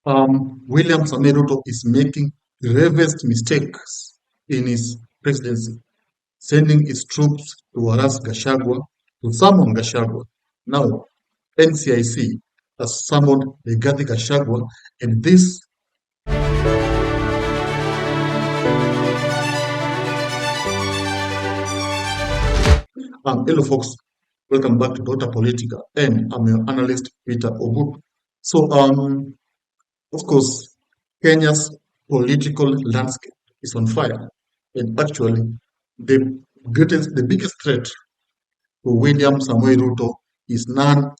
William Samoei Ruto is making gravest mistakes in his presidency, sending his troops to harass Gachagua, to summon Gachagua. Now, NCIC has summoned Rigathi Gachagua, and this. Hello, folks. Welcome back to Dota Politica, and I'm your analyst, Peter Ogutu. So, of course, Kenya's political landscape is on fire, and actually, the biggest threat to William Samoei Ruto is none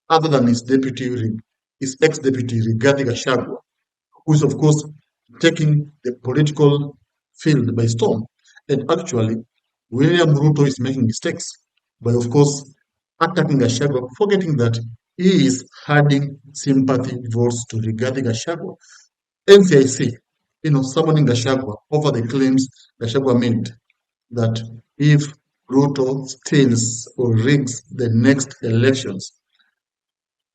other than his ex-deputy Rigathi Gachagua, who is, of course, taking the political field by storm. And actually, William Ruto is making mistakes by, of course, attacking Gachagua, forgetting that he is adding sympathy votes to Rigathi Gachagua. NCIC, summoning Gachagua over the claims Gachagua made that if Ruto steals or rigs the next elections,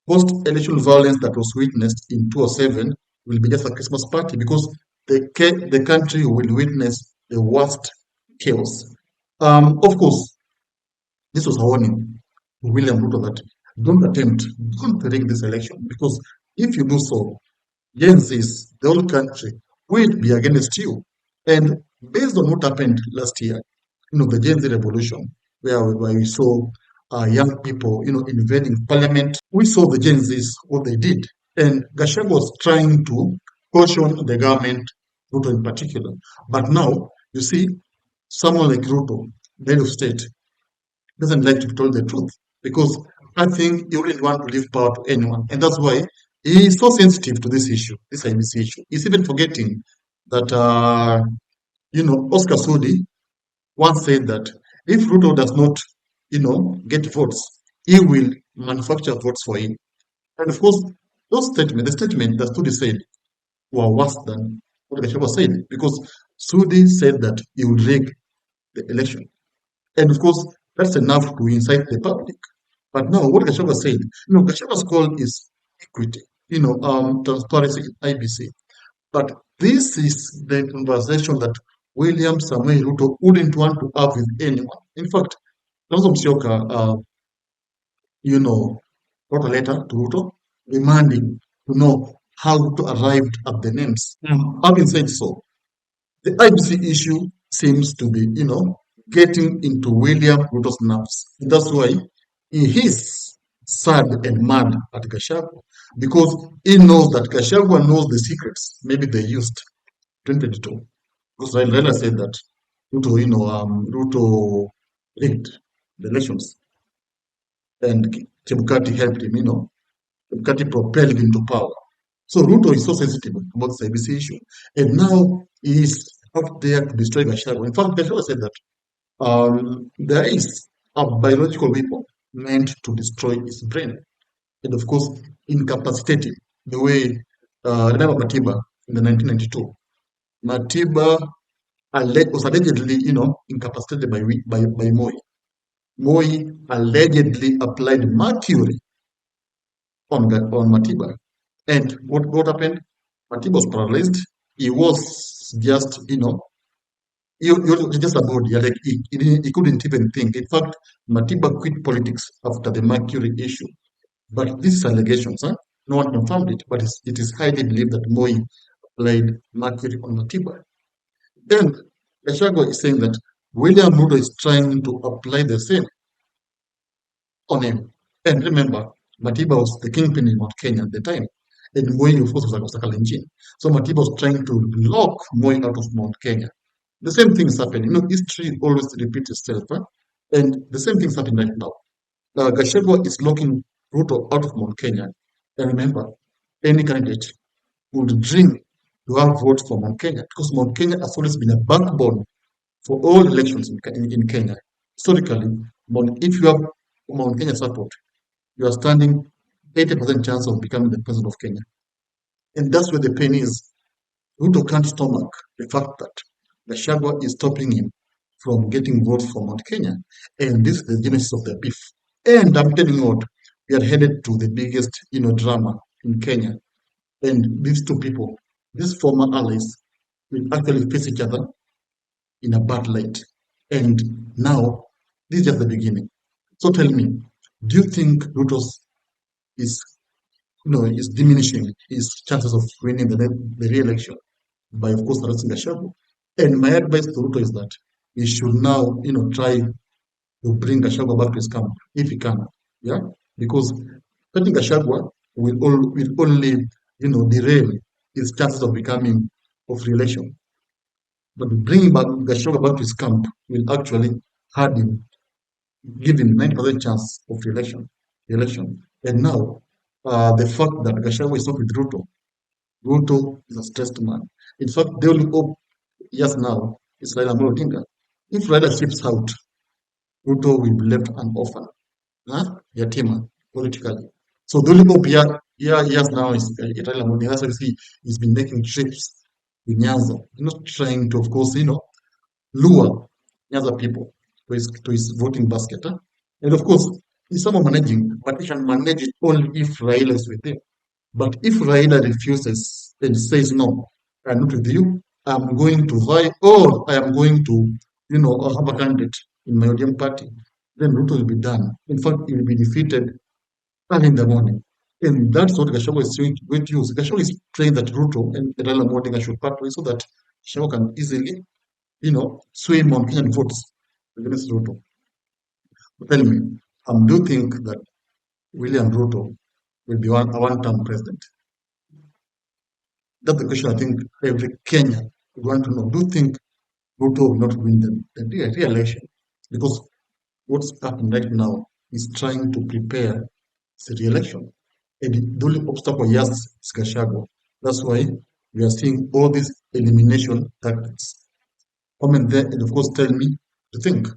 post-election violence that was witnessed in 2007 will be just a Christmas party because the country will witness the worst chaos. Of course, this was a warning to William Ruto that don't rig this election because if you do so, Gen Zs, the whole country, will be against you. And based on what happened last year, the Gen Z revolution, where we saw young people, invading parliament, we saw the Gen Zs, what they did. And Gachagua was trying to caution the government, Ruto in particular. But now, you see, someone like Ruto, the head of state, doesn't like to tell the truth because I think he wouldn't want to leave power to anyone. And that's why he is so sensitive to this issue, this IBC issue. He's even forgetting that, Oscar Sudi once said that if Ruto does not, get votes, he will manufacture votes for him. And of course, the statement that Sudi said were worse than what Gachagua said because Sudi said that he would rig the election. And of course, that's enough to incite the public. But now, what Gachagua said, Gachagua's call is equity, transparency in IBC. But this is the conversation that William Samoei Ruto wouldn't want to have with anyone. In fact, Kalonzo Musyoka, wrote a letter to Ruto demanding to know how Ruto arrived at the names. Having said so, the IBC issue seems to be, getting into William Ruto's nerves. That's why he is sad and mad at Gachagua because he knows that Gachagua knows the secrets. Maybe they used 2022 because Raila said that Ruto rigged the elections and Chebukati helped him. Chebukati propelled him to power. So Ruto is so sensitive about this IBC issue, and now he is out there to destroy Gachagua. In fact, Gachagua said that there is a biological weapon meant to destroy his brain and, of course, incapacitate him. The way, remember Matiba in the 1992. Matiba was allegedly, incapacitated by Moi. Moi allegedly applied mercury on Matiba. And what happened? Matiba was paralyzed. He was just, he was just a body. Like he couldn't even think. In fact, Matiba quit politics after the mercury issue. But this is allegations, huh? No one confirmed it, but it is highly believed that Moi applied mercury on Matiba. Then Gachagua is saying that William Ruto is trying to apply the same on him. And remember, Matiba was the kingpin in Mount Kenya at the time. And Moi, of course, was a Kalenjin. So Matiba was trying to lock Moi out of Mount Kenya. The same thing is happening. History always repeats itself. Huh? And the same thing is happening right now. Gachagua is locking Ruto out of Mount Kenya. And remember, any candidate would dream to have votes for Mount Kenya because Mount Kenya has always been a backbone for all elections in Kenya. Historically, if you have Mount Kenya support, you are standing 80% chance of becoming the president of Kenya. And that's where the pain is. Ruto can't stomach the fact that Gachagua is stopping him from getting votes for Mount Kenya. And this is the genesis of the beef. And I'm telling you what, we are headed to the biggest, drama in Kenya. And these two people, these former allies, will actually face each other in a bad light. And now, this is just the beginning. So tell me, do you think Ruto's is is diminishing his chances of winning the re-election by, of course, arresting Gachagua? And my advice to Ruto is that he should now, try to bring Gachagua back to his camp if he can. Yeah, because letting Gachagua will only, derail his chances of becoming of re-election. But bringing back Gachagua back to his camp will actually hard him, give him 90% chance of re-election. And now, the fact that Gachagua is not with Ruto is a stressed man. In fact, the only hope yes now is Raila Amolo Odinga. If Raila ships out, Ruto will be left an orphan, yatima, politically. So the only hope yes now is Raila Amolo Odinga. That's why you see he's been making trips with Nyanza. He's not trying to, of course, lure Nyanza people to his voting basket. And of course, he's someone managing, but he can manage it only if Raila is with him. But if Raila refuses and says, no, I'm not with you, I'm going to vie or I am going to, have a candidate in my ODM party, then Ruto will be done. In fact, he will be defeated early in the morning. And that's what Gachagua is going to use. Gachagua is praying that Ruto and Raila Odinga should part ways so that Gachagua can easily, sway him on Kenyan votes against Ruto. Tell me, do you think that William Ruto will be a one-term president? That's the question I think every Kenyan would want to know. Do you think Ruto will not win the re-election? Because what's happening right now is trying to prepare the re-election. And the only obstacle he has is Gachagua. That's why we are seeing all these elimination tactics. Comment there and of course tell me to think.